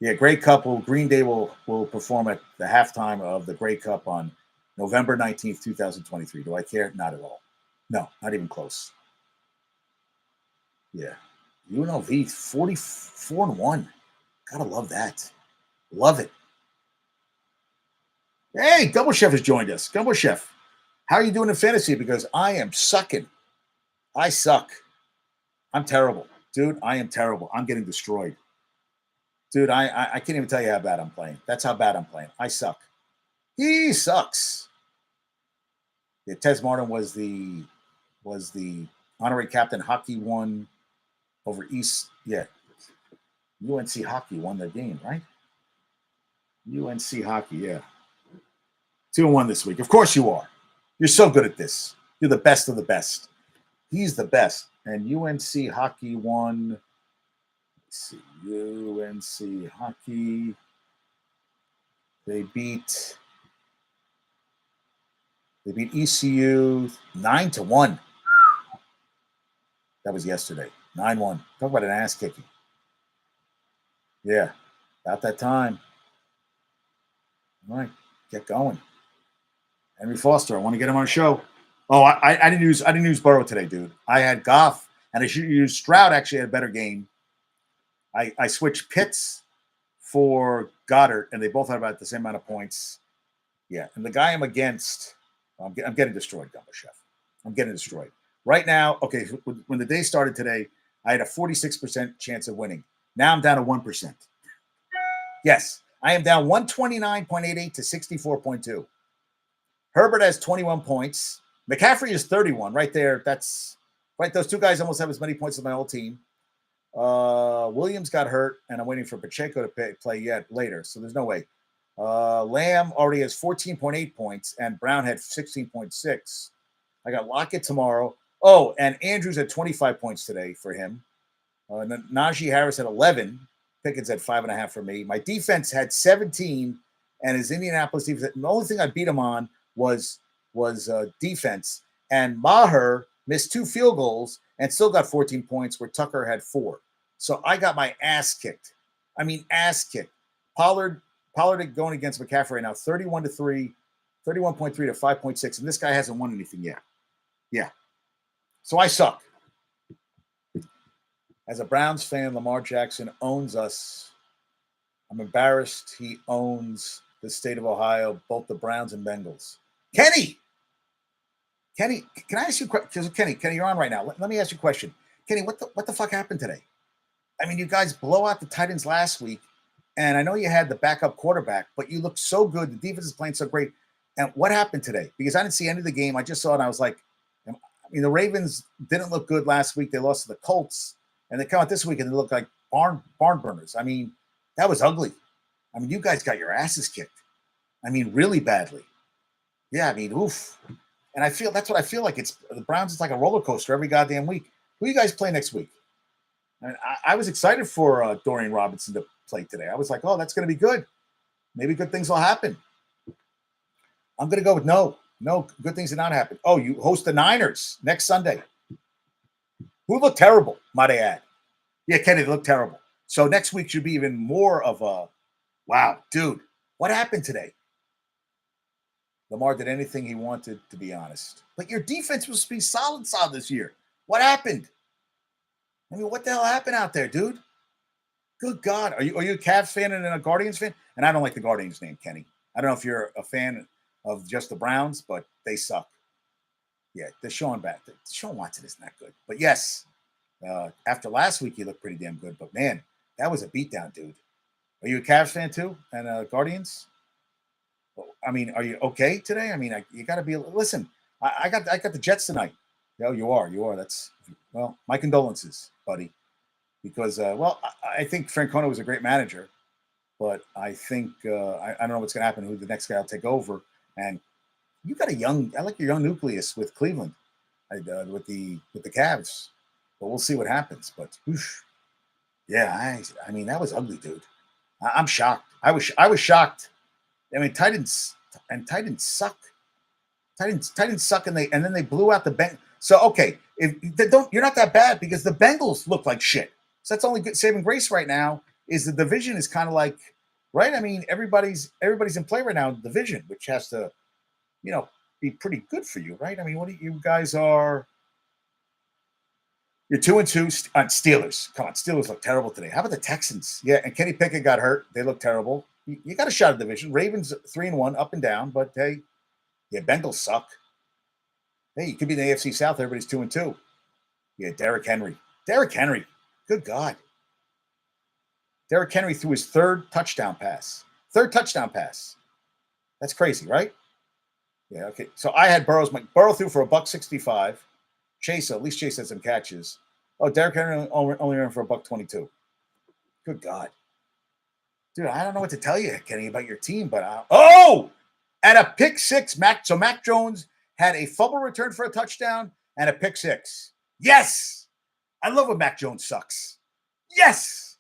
S1: Yeah, Grey Cup Green Day will perform at the halftime of the Grey Cup on November 19th, 2023. Do I care? Not at all. No, not even close. Yeah. UNLV 44-1. Gotta love that. Love it. Hey, Gumbo Chef has joined us. Gumbo Chef, how are you doing in fantasy? Because I am sucking. I suck. I'm terrible. Dude, I am terrible. I'm getting destroyed. Dude, I can't even tell you how bad I'm playing. That's how bad I'm playing. I suck. He sucks. Yeah, Tez Martin was the honorary captain. Hockey won over East. Yeah. UNC Hockey won their game, right? UNC Hockey, yeah. 2-1 this week. Of course you are. You're so good at this. You're the best of the best. He's the best. And UNC Hockey won. Let's see. UNC Hockey. They beat ECU 9-1. That was yesterday. 9-1. Talk about an ass kicking. Yeah. About that time. All right. Get going. Henry Foster, I want to get him on a show. Oh, I didn't use Burrow today, dude. I had Goff, and I should use Stroud. Actually, had a better game. I switched Pitts for Goddard, and they both had about the same amount of points. Yeah, and the guy I'm against, I'm getting destroyed, Gumbo Chef. I'm getting destroyed right now. Okay, when the day started today, I had a 46% chance of winning. Now I'm down to 1%. Yes, I am down 129.88 to 64.2. Herbert has 21 points. McCaffrey is 31 right there. That's right. Those two guys almost have as many points as my old team. Williams got hurt, and I'm waiting for Pacheco to play yet later, so there's no way. Lamb already has 14.8 points, and Brown had 16.6. I got Lockett tomorrow. Oh, and Andrews had 25 points today for him. Najee Harris had 11. Pickens had 5.5 for me. My defense had 17, and his Indianapolis defense. The only thing I beat him on was defense. And Maher missed 2 field goals and still got 14 points, where Tucker had 4. So I got my ass kicked. I mean, ass kicked. Pollard going against McCaffrey right now, 31-3, 31.3 to 5.6, and this guy hasn't won anything yet. Yeah. So I suck. As a Browns fan, Lamar Jackson owns us. I'm embarrassed he owns the state of Ohio, both the Browns and Bengals. Kenny, can I ask you a question? Kenny, you're on right now. Let me ask you a question. Kenny, what the fuck happened today? I mean, you guys blow out the Titans last week, and I know you had the backup quarterback, but you looked so good. The defense is playing so great. And what happened today? Because I didn't see any of the game. I just saw it, and I was like, I mean, the Ravens didn't look good last week. They lost to the Colts, and they come out this week, and they look like barn burners. I mean, that was ugly. I mean, you guys got your asses kicked. I mean, really badly. Yeah, I mean, oof. And that's what I feel like. It's the Browns. It's like a roller coaster every goddamn week. Who you guys play next week? I mean, I was excited for Dorian Robinson to play today. I was like, oh, that's going to be good. Maybe good things will happen. I'm going to go with no. Good things did not happen. Oh, you host the Niners next Sunday. Who looked terrible, might I add. Yeah, Kenny, they look terrible. So next week should be even more of a, wow, dude, what happened today? Lamar did anything he wanted, to be honest. But your defense was to be solid this year. What happened? I mean, what the hell happened out there, dude? Good God. Are you a Cavs fan and a Guardians fan? And I don't like the Guardians name, Kenny. I don't know if you're a fan of just the Browns, but they suck. Yeah, Deshaun Watson isn't that good. But yes, after last week, he looked pretty damn good. But man, that was a beatdown, dude. Are you a Cavs fan too? And Guardians? I mean, are you okay today? I mean, you got to be. Listen, I got the Jets tonight. No, you are. That's my condolences, buddy. Because I think Francona was a great manager, but I think I don't know what's going to happen. Who the next guy will take over? And you got I like your young nucleus with Cleveland, with the Cavs. But we'll see what happens. But whoosh, yeah, I mean that was ugly, dude. I'm shocked. I was shocked. I mean, Titans suck. Titans suck, and then they blew out the Bengals. So okay, you're not that bad because the Bengals look like shit. So that's only good saving grace right now. Is the division is kind of like, right? I mean, everybody's in play right now in the division, which has to, be pretty good for you, right? I mean, what you guys are? You're 2-2 on Steelers. Come on, Steelers look terrible today. How about the Texans? Yeah, and Kenny Pickett got hurt. They look terrible. You got a shot at the division. Ravens 3-1, up and down, but hey, yeah, Bengals suck. Hey, you could be in the AFC South. Everybody's 2-2. Yeah, Derrick Henry. Derrick Henry. Good God. Derrick Henry threw his third touchdown pass. Third touchdown pass. That's crazy, right? Yeah, okay. So I had Burrow threw for $165. Chase, at least Chase had some catches. Oh, Derrick Henry only ran for $122. Good God. Dude, I don't know what to tell you, Kenny, about your team, but and a pick six. Mac Jones had a fumble return for a touchdown and a pick six. Yes. I love when Mac Jones sucks. Yes.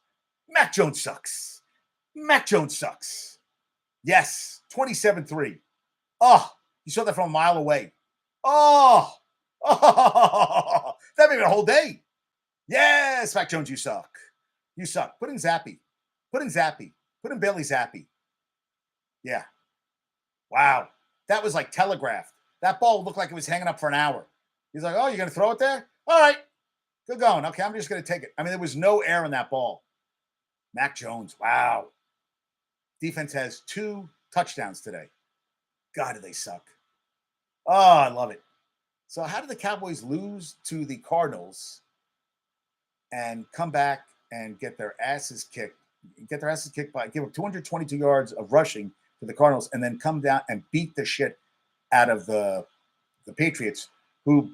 S1: Mac Jones sucks. Mac Jones sucks. Yes. 27-3. Oh, you saw that from a mile away. Oh, that made it a whole day. Yes, Mac Jones, you suck. You suck. Put in Zappy. Put in Zappy. Put in Bailey Zappy. Yeah. Wow. That was like telegraphed. That ball looked like it was hanging up for an hour. He's like, oh, you're going to throw it there? All right. Good going. Okay, I'm just going to take it. I mean, there was no air in that ball. Mac Jones. Wow. Defense has 2 touchdowns today. God, do they suck. Oh, I love it. So how did the Cowboys lose to the Cardinals and come back and get their asses kicked? Get their asses kicked by, give up 222 yards of rushing to the Cardinals, and then come down and beat the shit out of the Patriots, who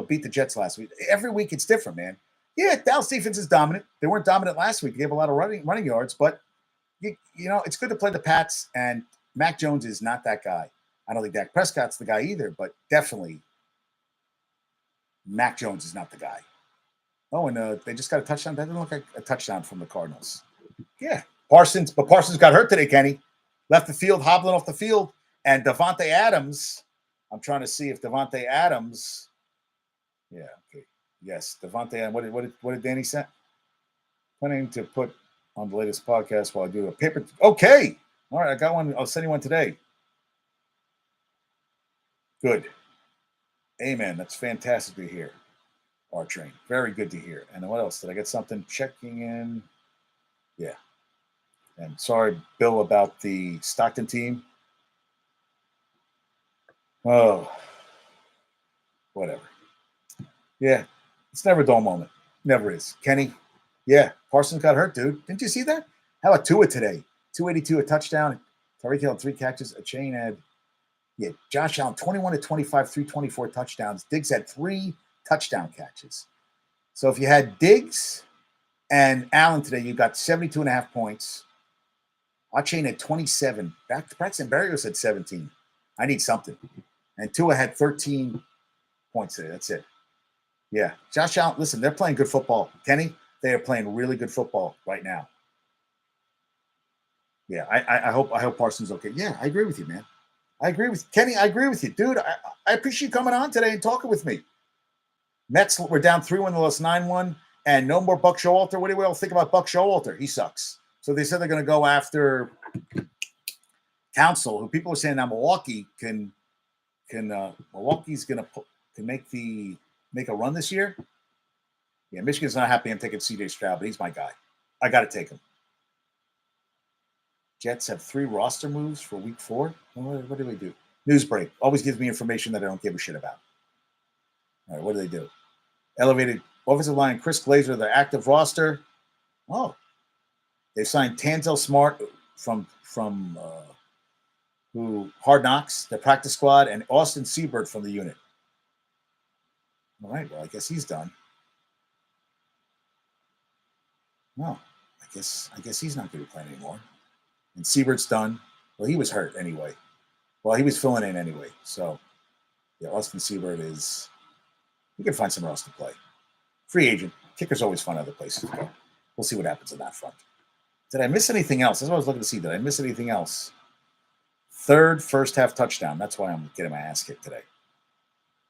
S1: beat the Jets last week. Every week it's different, man. Yeah, Dallas defense is dominant. They weren't dominant last week. They gave a lot of running yards, but you know it's good to play the Pats. And Mac Jones is not that guy. I don't think Dak Prescott's the guy either, but definitely Mac Jones is not the guy. Oh, and they just got a touchdown. That didn't look like a touchdown from the Cardinals. Yeah, Parsons got hurt today, Kenny. Left the field, hobbling off the field. And Devontae Adams, I'm trying to see if Devontae Adams, yeah, okay. Yes, Devontae Adams. What did Danny say? Planning to put on the latest podcast while I do a paper. Okay. All right, I got one. I'll send you one today. Good. Amen. That's fantastic to hear. R-Train. Very good to hear. And what else? Did I get something checking in? Yeah. And sorry, Bill, about the Stockton team. Oh, whatever. Yeah, it's never a dull moment. Never is. Kenny, yeah, Parsons got hurt, dude. Didn't you see that? How about Tua today? 282, a touchdown. Tyreek Hill had 3 catches, a chain had, yeah, Josh Allen, 21-25, 324 touchdowns. Diggs had 3 touchdown catches. So if you had Diggs and Allen today, you got 72.5 points. Chain had 27. Braxton Berrios had 17. I need something. And Tua had 13 points today. That's it. Yeah. Josh Allen, listen, they're playing good football. Kenny, they are playing really good football right now. Yeah, I hope Parsons okay. Yeah, I agree with you, man. I agree with Kenny. I agree with you, dude. I appreciate you coming on today and talking with me. Mets were down 3-1, they lost 9-1, and no more Buck Showalter. What do we all think about Buck Showalter? He sucks. So they said they're going to go after Council, who people are saying now Milwaukee Milwaukee's going to make a run this year. Yeah, Michigan's not happy I'm taking CJ Stroud, but he's my guy. I got to take him. Jets have 3 roster moves for week 4. What do they do? News break. Always gives me information that I don't give a shit about. All right, what do they do? Elevated offensive line Chris Glazer, their active roster. Oh, they signed Tanzel Smart from who Hard Knocks, the practice squad, and Austin Seabird from the unit. All right, well, I guess he's done. No, I guess he's not going to be playing anymore. And Siebert's done. Well, he was hurt anyway. Well, he was filling in anyway. So, yeah, Austin Seabird is. We can find somewhere else to play. Free agent. Kicker's always fun other places to go. We'll see what happens on that front. Did I miss anything else? That's what I was looking to see. Did I miss anything else? Third first half touchdown. That's why I'm getting my ass kicked today.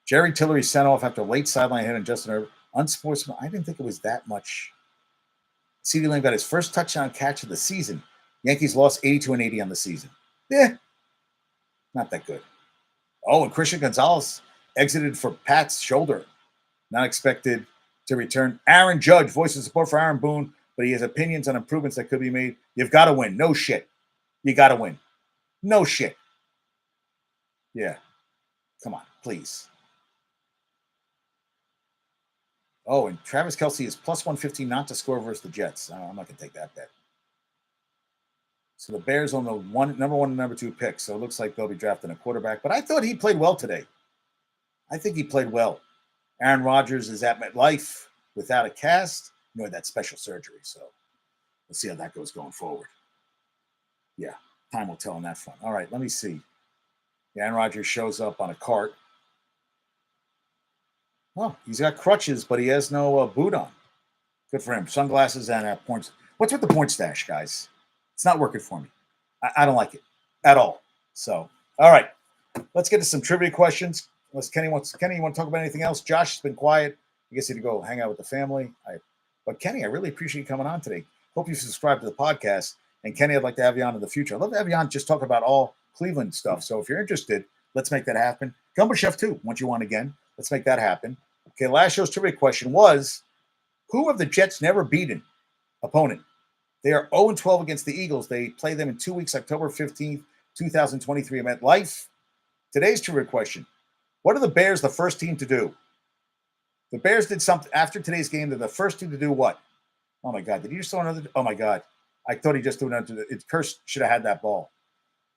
S1: Jerry Tillery sent off after late sideline hit on Justin Herbert. Unsportsmanlike. I didn't think it was that much. CeeDee Lamb got his first touchdown catch of the season. Yankees lost 82-80 on the season. Yeah, not that good. Oh, and Christian Gonzalez exited for Pat's shoulder. Not expected to return. Aaron Judge voices support for Aaron Boone, but he has opinions on improvements that could be made. You've got to win. No shit. You got to win. No shit. Yeah. Come on, please. Oh, and Travis Kelce is plus 115 not to score versus the Jets. I'm not going to take that bet. So the Bears on the number one and number two picks. So it looks like they'll be drafting a quarterback. But I thought he played well today. I think he played well. Aaron Rodgers is at MetLife without a cast. You know, that special surgery. So we'll see how that goes going forward. Yeah, time will tell on that front. All right, let me see. Aaron Rodgers shows up on a cart. Oh, he's got crutches, but he has no boot on. Good for him. Sunglasses and points. What's with the point stash, guys? It's not working for me. I don't like it at all. So, all right, let's get to some trivia questions. Unless Kenny, you want to talk about anything else? Josh has been quiet. I guess he had to go hang out with the family. But Kenny, I really appreciate you coming on today. Hope you subscribe to the podcast. And Kenny, I'd like to have you on in the future. I'd love to have you on just talk about all Cleveland stuff. So if you're interested, let's make that happen. Gumbo Chef too, once you want again. Let's make that happen. Okay, last show's trivia question was, who have the Jets never beaten opponent? They are 0-12 against the Eagles. They play them in 2 weeks, October 15th, 2023 at MetLife. Today's trivia question. What are the Bears the first team to do? The Bears did something after today's game. They're the first team to do what? Oh, my God. Did he just throw another? Oh, my God. I thought he just threw another. Curse should have had that ball.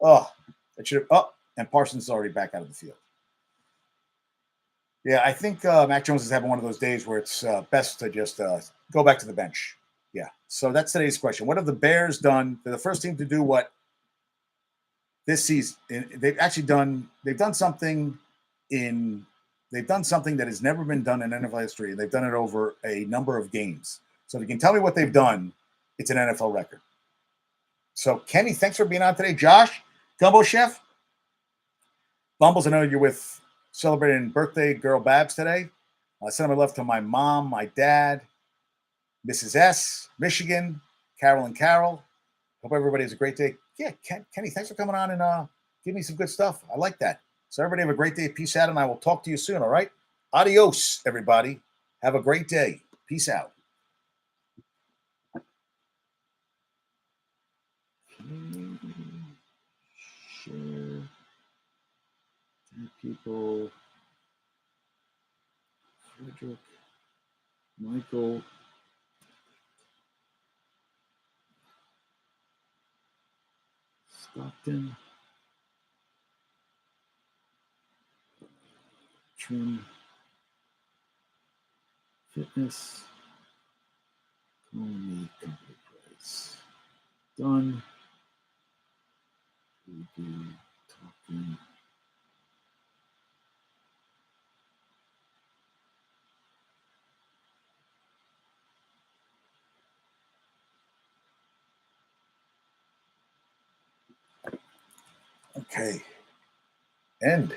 S1: Oh, it should have. Oh, and Parsons is already back out of the field. Yeah, I think Mac Jones is having one of those days where it's best to just go back to the bench. Yeah. So that's today's question. What have the Bears done? They're the first team to do what this season? They've done something that has never been done in NFL history. They've done it over a number of games. So if you can tell me what they've done, it's an NFL record. So Kenny, thanks for being on today. Josh, Gumbo Chef, Bumbles, I know you're with celebrating birthday girl Babs today. Send my love to my mom, my dad, Mrs. S, Michigan, Carol and Carol. Hope everybody has a great day. Yeah, Kenny, thanks for coming on and giving me some good stuff. I like that. So everybody have a great day. Peace out, and I will talk to you soon, all right? Adios, everybody. Have a great day. Peace out. Share. People. Frederick. Michael. Stockton. Trim. Fitness. Only company price. Done. We do talking. Okay. End.